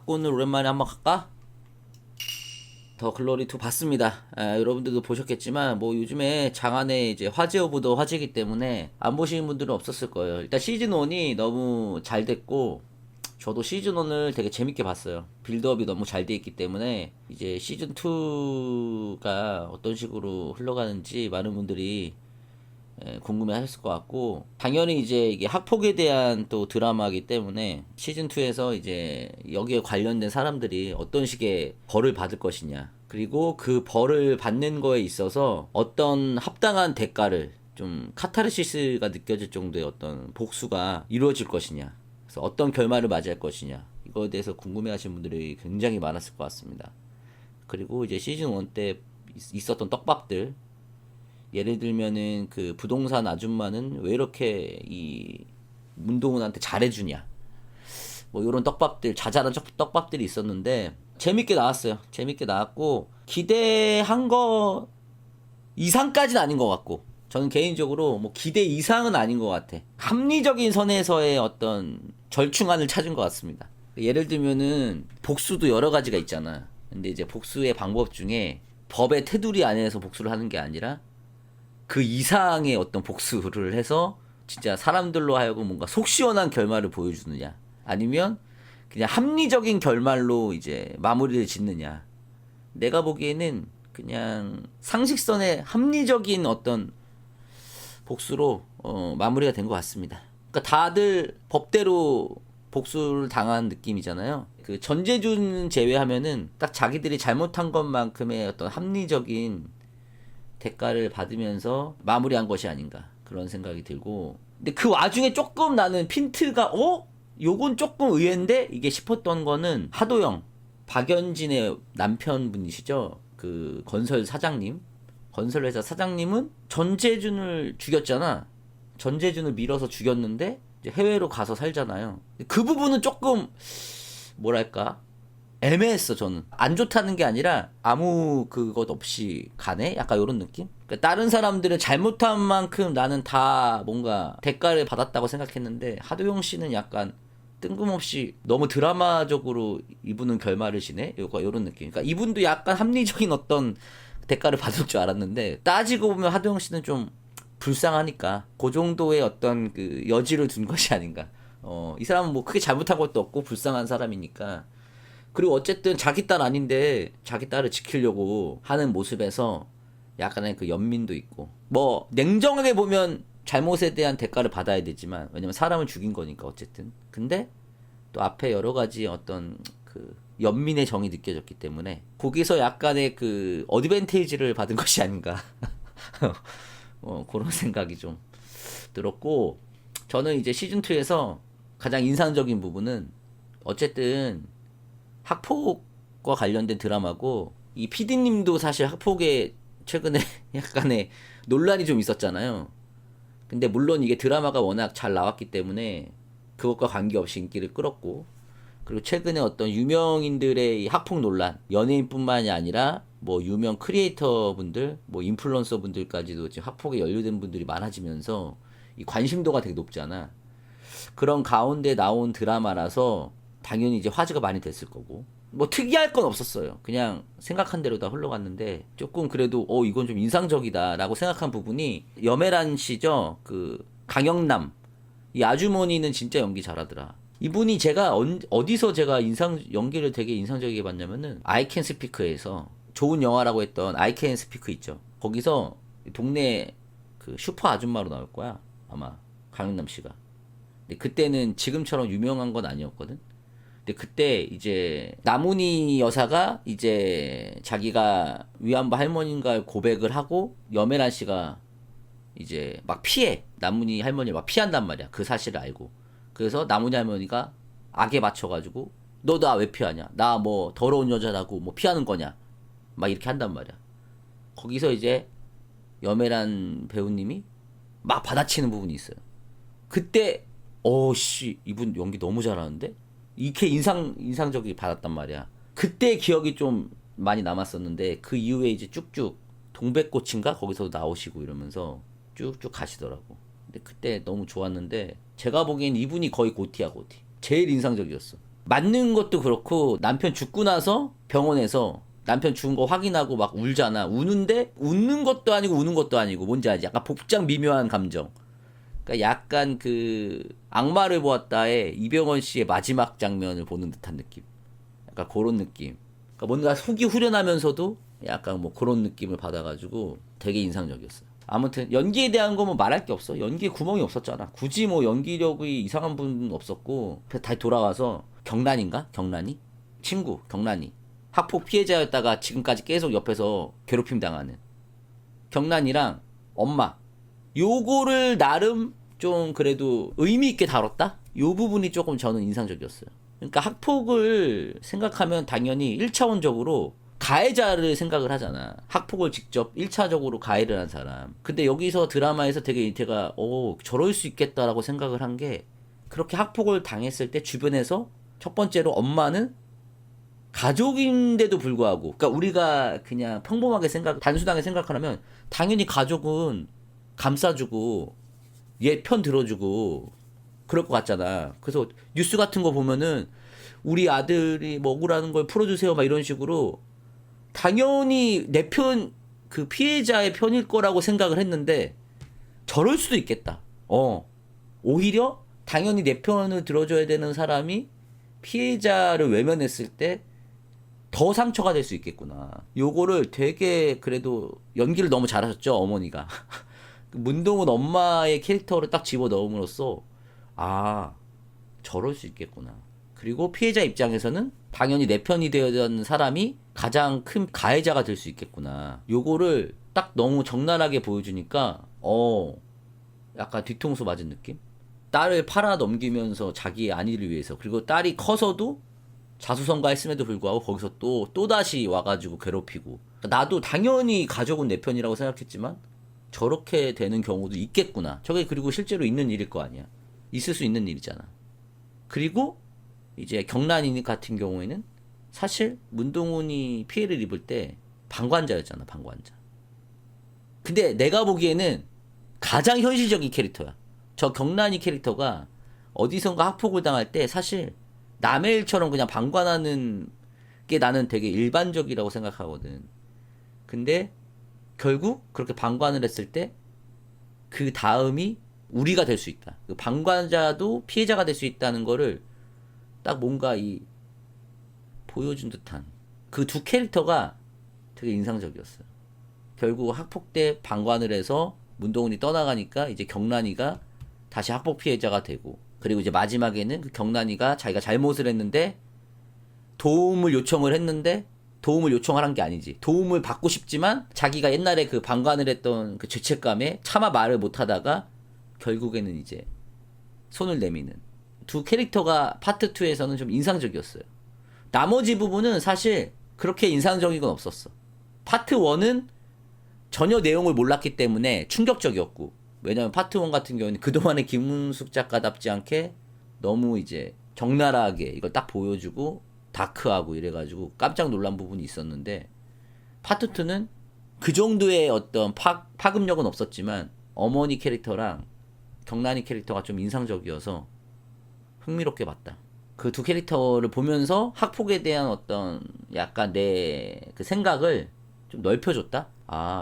학군을 오랜만에 한번 갈까? 더 글로리 2 봤습니다. 여러분들도 보셨겠지만 뭐 요즘에 장안에 이제 화제 오브 더 화제이기 때문에 안 보시는 분들은 없었을 거예요. 일단 시즌 1이 너무 잘 됐고 저도 시즌 1을 되게 재밌게 봤어요. 빌드업이 너무 잘 돼 있기 때문에 이제 시즌 2가 어떤 식으로 흘러가는지 많은 분들이 궁금해 하셨을 것 같고, 당연히 이제 이게 학폭에 대한 또 드라마이기 때문에 시즌2에서 이제 여기에 관련된 사람들이 어떤 식의 벌을 받을 것이냐, 그리고 그 벌을 받는 거에 있어서 어떤 합당한 대가를, 좀 카타르시스가 느껴질 정도의 어떤 복수가 이루어질 것이냐, 그래서 어떤 결말을 맞이할 것이냐, 이거에 대해서 궁금해 하시는 분들이 굉장히 많았을 것 같습니다. 그리고 이제 시즌 1 때 있었던 떡밥들, 예를 들면은 그 부동산 아줌마는 왜 이렇게 이 문동은한테 잘해주냐, 뭐 이런 떡밥들, 자잘한 떡밥들이 있었는데 재밌게 나왔어요. 재밌게 나왔고 기대한 거 이상까지는 아닌 것 같고, 저는 개인적으로 뭐 기대 이상은 아닌 것 같아. 합리적인 선에서의 어떤 절충안을 찾은 것 같습니다. 예를 들면은 복수도 여러 가지가 있잖아. 근데 이제 복수의 방법 중에 법의 테두리 안에서 복수를 하는 게 아니라 그 이상의 어떤 복수를 해서 진짜 사람들로 하여금 뭔가 속 시원한 결말을 보여주느냐, 아니면 그냥 합리적인 결말로 이제 마무리를 짓느냐. 내가 보기에는 그냥 상식선의 합리적인 어떤 복수로 마무리가 된 것 같습니다. 그러니까 다들 법대로 복수를 당한 느낌이잖아요. 그 전재준 제외하면은 딱 자기들이 잘못한 것만큼의 어떤 합리적인 대가를 받으면서 마무리한 것이 아닌가, 그런 생각이 들고, 근데 그 와중에 조금 나는 핀트가 요건 조금 의외인데 이게 싶었던 거는, 하도영, 박연진의 남편분이시죠, 그 건설 사장님, 건설회사 사장님은 전재준을 죽였잖아. 전재준을 밀어서 죽였는데 이제 해외로 가서 살잖아요. 그 부분은 조금 뭐랄까 애매했어. 저는 안 좋다는 게 아니라 아무 그것 없이 가네, 약간 이런 느낌. 그러니까 다른 사람들은 잘못한 만큼 나는 다 뭔가 대가를 받았다고 생각했는데, 하도영 씨는 약간 뜬금없이 너무 드라마적으로 이분은 결말을 지네, 이런 느낌. 그러니까 이분도 약간 합리적인 어떤 대가를 받을 줄 알았는데, 따지고 보면 하도영 씨는 좀 불쌍하니까 그 정도의 어떤 그 여지를 둔 것이 아닌가. 이 사람은 뭐 크게 잘못한 것도 없고 불쌍한 사람이니까. 그리고 어쨌든 자기 딸 아닌데 자기 딸을 지키려고 하는 모습에서 약간의 그 연민도 있고, 뭐 냉정하게 보면 잘못에 대한 대가를 받아야 되지만, 왜냐면 사람을 죽인 거니까 어쨌든. 근데 또 앞에 여러 가지 어떤 그 연민의 정이 느껴졌기 때문에 거기서 약간의 그 어드밴테이지를 받은 것이 아닌가. 그런 생각이 좀 들었고, 저는 이제 시즌2에서 가장 인상적인 부분은 어쨌든 학폭과 관련된 드라마고, 이 PD님도 사실 학폭에 최근에 약간의 논란이 좀 있었잖아요. 근데 물론 이게 드라마가 워낙 잘 나왔기 때문에 그것과 관계없이 인기를 끌었고, 그리고 최근에 어떤 유명인들의 이 학폭 논란, 연예인뿐만이 아니라 뭐 유명 크리에이터 분들, 뭐 인플루언서 분들까지도 지금 학폭에 연루된 분들이 많아지면서 이 관심도가 되게 높잖아. 그런 가운데 나온 드라마라서 당연히 이제 화제가 많이 됐을 거고, 뭐 특이할 건 없었어요. 그냥 생각한 대로 다 흘러갔는데, 조금 그래도 이건 좀 인상적이다라고 생각한 부분이, 염혜란 씨죠, 그 강영남, 이 아주머니는 진짜 연기 잘하더라. 이분이 제가 어디서 제가 연기를 되게 인상적이게 봤냐면은 I Can Speak에서, 좋은 영화라고 했던 I Can Speak 있죠, 거기서 동네 그 슈퍼 아줌마로 나올 거야 아마, 강영남 씨가. 근데 그때는 지금처럼 유명한 건 아니었거든. 근데 그때 이제 나문희 여사가 이제 자기가 위안부 할머니인가 고백을 하고, 염혜란 씨가 이제 막 피해, 나문희 할머니를 막 피한단 말이야, 그 사실을 알고. 그래서 나문희 할머니가 악에 맞춰가지고, 너 나 왜 피하냐, 나 뭐 더러운 여자라고 뭐 피하는 거냐, 막 이렇게 한단 말이야. 거기서 이제 염혜란 배우님이 막 받아치는 부분이 있어요. 그때 씨 이분 연기 너무 잘하는데, 이렇게 인상적이게 받았단 말이야. 그때 기억이 좀 많이 남았었는데, 그 이후에 이제 쭉쭉 동백꽃인가 거기서도 나오시고 이러면서 쭉쭉 가시더라고. 근데 그때 너무 좋았는데, 제가 보기엔 이분이 거의 고티야, 고티. 제일 인상적이었어. 맞는 것도 그렇고 남편 죽고 나서 병원에서 남편 죽은 거 확인하고 막 울잖아. 우는데 웃는 것도 아니고 우는 것도 아니고 뭔지 알지? 약간 복장 미묘한 감정. 그러니까 약간 그 악마를 보았다의 이병헌 씨의 마지막 장면을 보는 듯한 느낌. 약간 그런 느낌. 그러니까 뭔가 속이 후련하면서도 약간 뭐 그런 느낌을 받아가지고 되게 인상적이었어요. 아무튼 연기에 대한 거 뭐 말할 게 없어. 연기에 구멍이 없었잖아. 굳이 뭐 연기력이 이상한 분은 없었고 다시 돌아와서 경란인가? 경란이? 친구 경란이 학폭 피해자였다가 지금까지 계속 옆에서 괴롭힘 당하는 경란이랑 엄마 요거를 나름 좀 그래도 의미 있게 다뤘다? 요 부분이 조금 저는 인상적이었어요. 그러니까 학폭을 생각하면 당연히 1차원적으로 가해자를 생각을 하잖아. 학폭을 직접 1차적으로 가해를 한 사람. 근데 여기서 드라마에서 되게 이태가 저럴 수 있겠다라고 생각을 한 게 그렇게 학폭을 당했을 때 주변에서 첫 번째로 엄마는 가족인데도 불구하고 그러니까 우리가 그냥 평범하게 단순하게 생각하면 당연히 가족은 감싸주고 얘 편 들어주고 그럴 것 같잖아. 그래서 뉴스 같은 거 보면은 우리 아들이 뭐 억울하는 걸 풀어주세요 막 이런 식으로 당연히 내 편, 그 피해자의 편일 거라고 생각을 했는데 저럴 수도 있겠다. 오히려 당연히 내 편을 들어줘야 되는 사람이 피해자를 외면했을 때 더 상처가 될 수 있겠구나. 요거를 되게 그래도 연기를 너무 잘하셨죠, 어머니가. 문동은 엄마의 캐릭터를 딱 집어 넣음으로써 저럴 수 있겠구나. 그리고 피해자 입장에서는 당연히 내 편이 되어야 되는 사람이 가장 큰 가해자가 될 수 있겠구나. 요거를 딱 너무 적나라하게 보여주니까 약간 뒤통수 맞은 느낌? 딸을 팔아 넘기면서 자기의 안위를 위해서 그리고 딸이 커서도 자수성가했음에도 불구하고 거기서 또다시 와가지고 괴롭히고 나도 당연히 가족은 내 편이라고 생각했지만 저렇게 되는 경우도 있겠구나. 저게 그리고 실제로 있는 일일 거 아니야. 있을 수 있는 일이잖아. 그리고 이제 경란이 같은 경우에는 사실 문동훈이 피해를 입을 때 방관자였잖아. 방관자. 근데 내가 보기에는 가장 현실적인 캐릭터야. 저 경란이 캐릭터가 어디선가 학폭을 당할 때 사실 남의 일처럼 그냥 방관하는 게 나는 되게 일반적이라고 생각하거든. 근데 결국 그렇게 방관을 했을 때 그 다음이 우리가 될 수 있다. 그 방관자도 피해자가 될 수 있다는 거를 딱 뭔가 보여준 듯한 그 두 캐릭터가 되게 인상적이었어요. 결국 학폭 때 방관을 해서 문동훈이 떠나가니까 이제 경란이가 다시 학폭 피해자가 되고 그리고 이제 마지막에는 그 경란이가 자기가 잘못을 했는데 도움을 요청을 했는데 도움을 요청하란 게 아니지. 도움을 받고 싶지만 자기가 옛날에 그 방관을 했던 그 죄책감에 차마 말을 못하다가 결국에는 이제 손을 내미는 두 캐릭터가 파트 2에서는 좀 인상적이었어요. 나머지 부분은 사실 그렇게 인상적인 건 없었어. 파트 1은 전혀 내용을 몰랐기 때문에 충격적이었고 왜냐면 파트 1 같은 경우는 그동안의 김문숙 작가답지 않게 너무 이제 적나라하게 이걸 딱 보여주고 다크하고 이래가지고 깜짝 놀란 부분이 있었는데 파트 2는 그 정도의 어떤 파급력은 없었지만 어머니 캐릭터랑 경란이 캐릭터가 좀 인상적이어서 흥미롭게 봤다. 그 두 캐릭터를 보면서 학폭에 대한 어떤 약간 내 그 생각을 좀 넓혀줬다?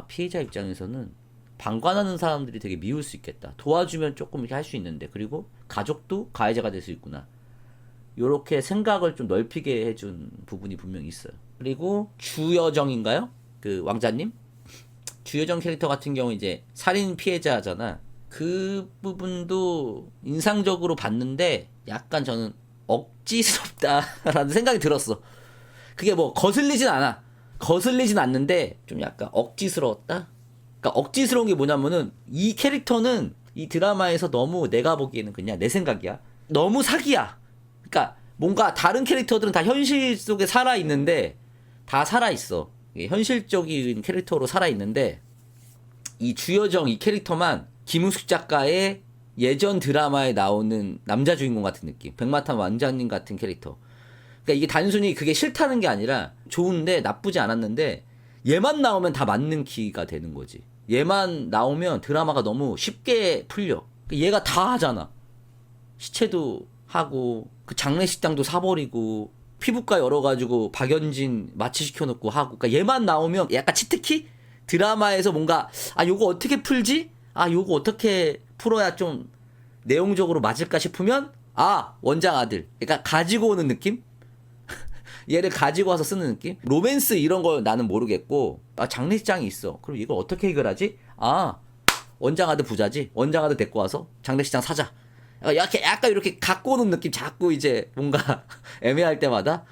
피해자 입장에서는 방관하는 사람들이 되게 미울 수 있겠다. 도와주면 조금 이렇게 할 수 있는데 그리고 가족도 가해자가 될 수 있구나. 요렇게 생각을 좀 넓히게 해준 부분이 분명히 있어요. 그리고 주여정인가요? 그 왕자님? 주여정 캐릭터 같은 경우 이제 살인 피해자잖아. 그 부분도 인상적으로 봤는데 약간 저는 억지스럽다라는 생각이 들었어. 그게 뭐 거슬리진 않아. 거슬리진 않는데 좀 약간 억지스러웠다? 그러니까 억지스러운 게 뭐냐면은 이 캐릭터는 이 드라마에서 너무 내가 보기에는 그냥 내 생각이야. 너무 사기야. 그러니까 뭔가 다른 캐릭터들은 다 현실 속에 살아있는데 다 살아있어. 현실적인 캐릭터로 살아있는데 이 주여정 이 캐릭터만 김우숙 작가의 예전 드라마에 나오는 남자 주인공 같은 느낌. 백마탄 왕자님 같은 캐릭터. 그러니까 이게 단순히 그게 싫다는 게 아니라 좋은데 나쁘지 않았는데 얘만 나오면 다 맞는 키가 되는 거지. 얘만 나오면 드라마가 너무 쉽게 풀려. 얘가 다 하잖아. 시체도 하고 그 장례식장도 사버리고 피부과 열어가지고 박연진 마취시켜놓고 하고, 그러니까 얘만 나오면 약간 치트키? 드라마에서 뭔가 요거 어떻게 풀지? 요거 어떻게 풀어야 좀 내용적으로 맞을까 싶으면 원장 아들. 그러니까 가지고 오는 느낌? 얘를 가지고 와서 쓰는 느낌? 로맨스 이런 걸 나는 모르겠고, 장례식장이 있어. 그럼 이걸 어떻게 해결하지? 원장 아들 부자지? 원장 아들 데리고 와서 장례식장 사자. 약간 이렇게 갖고 오는 느낌 자꾸 이제 뭔가 애매할 때마다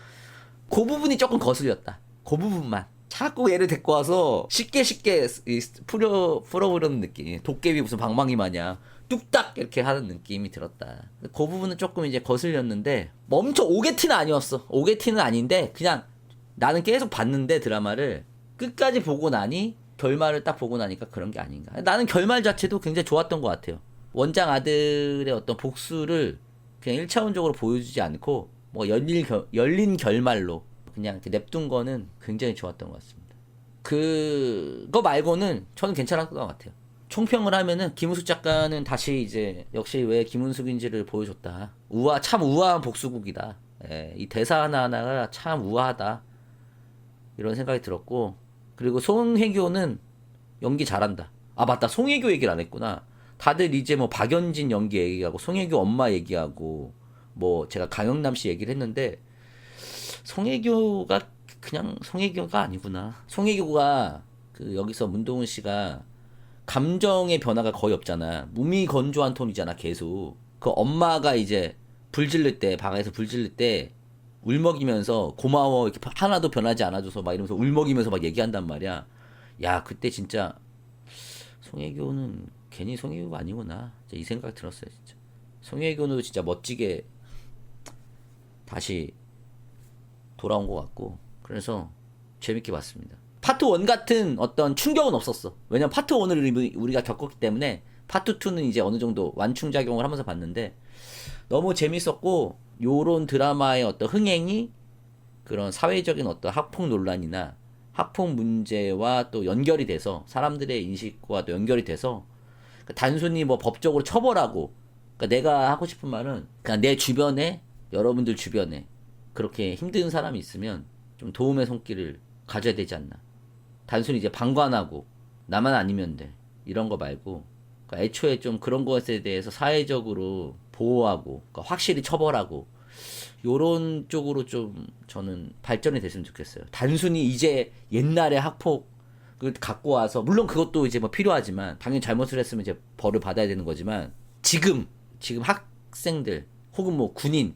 그 부분이 조금 거슬렸다. 그 부분만. 자꾸 얘를 데리고 와서 쉽게 풀어보려는 느낌. 도깨비 무슨 방망이 마냥 뚝딱 이렇게 하는 느낌이 들었다. 그 부분은 조금 이제 거슬렸는데, 뭐 엄청 오게티는 아니었어. 오게티는 아닌데, 그냥 나는 계속 봤는데 드라마를 끝까지 보고 나니, 결말을 딱 보고 나니까 그런 게 아닌가. 나는 결말 자체도 굉장히 좋았던 것 같아요. 원장 아들의 어떤 복수를 그냥 1차원적으로 보여주지 않고, 뭐 열린 결말로 그냥 이렇게 냅둔 거는 굉장히 좋았던 것 같습니다. 그거 말고는 저는 괜찮았던 것 같아요. 총평을 하면은 김은숙 작가는 다시 이제 역시 왜 김은숙인지를 보여줬다. 참 우아한 복수극이다. 이 대사 하나하나가 참 우아하다. 이런 생각이 들었고, 그리고 송혜교는 연기 잘한다. 맞다. 송혜교 얘기를 안 했구나. 다들 이제 뭐 박연진 연기 얘기하고 송혜교 엄마 얘기하고 뭐 제가 강영남 씨 얘기를 했는데, 송혜교가 그냥 송혜교가 아니구나. 송혜교가 여기서 문동은 씨가 감정의 변화가 거의 없잖아. 무미건조한 톤이잖아, 계속. 그 엄마가 이제 방에서 불 지를 때 울먹이면서 고마워, 이렇게 하나도 변하지 않아줘서 막 이러면서 울먹이면서 막 얘기한단 말이야. 야, 그때 진짜 송혜교는 괜히 송혜교가 아니구나. 이 생각 들었어요, 진짜. 송혜교는 진짜 멋지게 다시 돌아온 것 같고, 그래서 재밌게 봤습니다. 파트 1 같은 어떤 충격은 없었어. 왜냐면 파트 1을 우리가 겪었기 때문에 파트 2는 이제 어느 정도 완충작용을 하면서 봤는데, 너무 재밌었고, 요런 드라마의 어떤 흥행이 그런 사회적인 어떤 학폭 논란이나 학폭 문제와 또 연결이 돼서, 사람들의 인식과 또 연결이 돼서, 단순히 뭐 법적으로 처벌하고, 그러니까 내가 하고 싶은 말은 그냥 내 주변에, 여러분들 주변에 그렇게 힘든 사람이 있으면 좀 도움의 손길을 가져야 되지 않나. 단순히 이제 방관하고 나만 아니면 돼, 이런 거 말고, 그러니까 애초에 좀 그런 것에 대해서 사회적으로 보호하고, 그러니까 확실히 처벌하고, 요런 쪽으로 좀 저는 발전이 됐으면 좋겠어요. 단순히 이제 옛날의 학폭을 갖고 와서, 물론 그것도 이제 뭐 필요하지만, 당연히 잘못을 했으면 이제 벌을 받아야 되는 거지만, 지금 학생들 혹은 뭐 군인,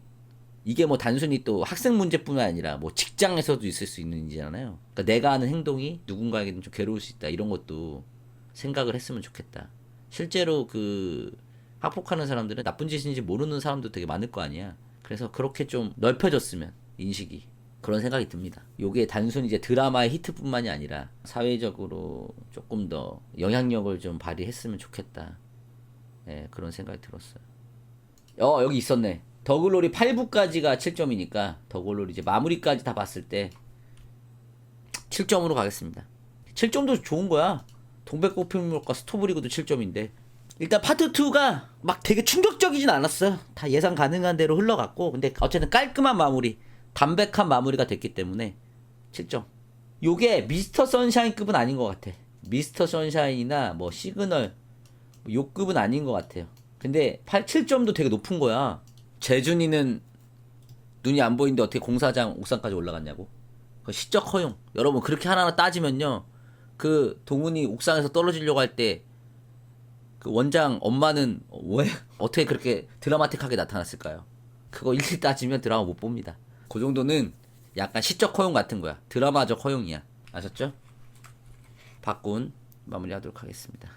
이게 뭐 단순히 또 학생 문제뿐만 아니라 뭐 직장에서도 있을 수 있는 일이잖아요. 그러니까 내가 하는 행동이 누군가에게는 좀 괴로울 수 있다. 이런 것도 생각을 했으면 좋겠다. 실제로 학폭하는 사람들은 나쁜 짓인지 모르는 사람도 되게 많을 거 아니야. 그래서 그렇게 좀 넓혀졌으면, 인식이. 그런 생각이 듭니다. 요게 단순히 이제 드라마의 히트뿐만이 아니라 사회적으로 조금 더 영향력을 좀 발휘했으면 좋겠다. 그런 생각이 들었어요. 여기 있었네. 더글로리 8부까지가 7점이니까 더글로리 이제 마무리까지 다 봤을 때 7점으로 가겠습니다. 7점도 좋은 거야. 동백꽃필물과 스토브리그도 7점인데. 일단 파트 2가 막 되게 충격적이진 않았어요. 다 예상 가능한 대로 흘러갔고, 근데 어쨌든 깔끔한 마무리, 담백한 마무리가 됐기 때문에 7점. 요게 미스터 선샤인급은 아닌 것 같아. 미스터 선샤인이나 뭐 시그널 요 급은 아닌 것 같아요. 근데 7점도 되게 높은 거야. 재준이는 눈이 안 보이는데 어떻게 공사장 옥상까지 올라갔냐고. 그 시적 허용. 여러분 그렇게 하나하나 따지면요, 동훈이 옥상에서 떨어지려고 할 때 그 원장 엄마는 왜 어떻게 그렇게 드라마틱하게 나타났을까요? 그거 일일이 따지면 드라마 못 봅니다. 그 정도는 약간 시적 허용 같은 거야. 드라마적 허용이야. 아셨죠? 박군 마무리하도록 하겠습니다.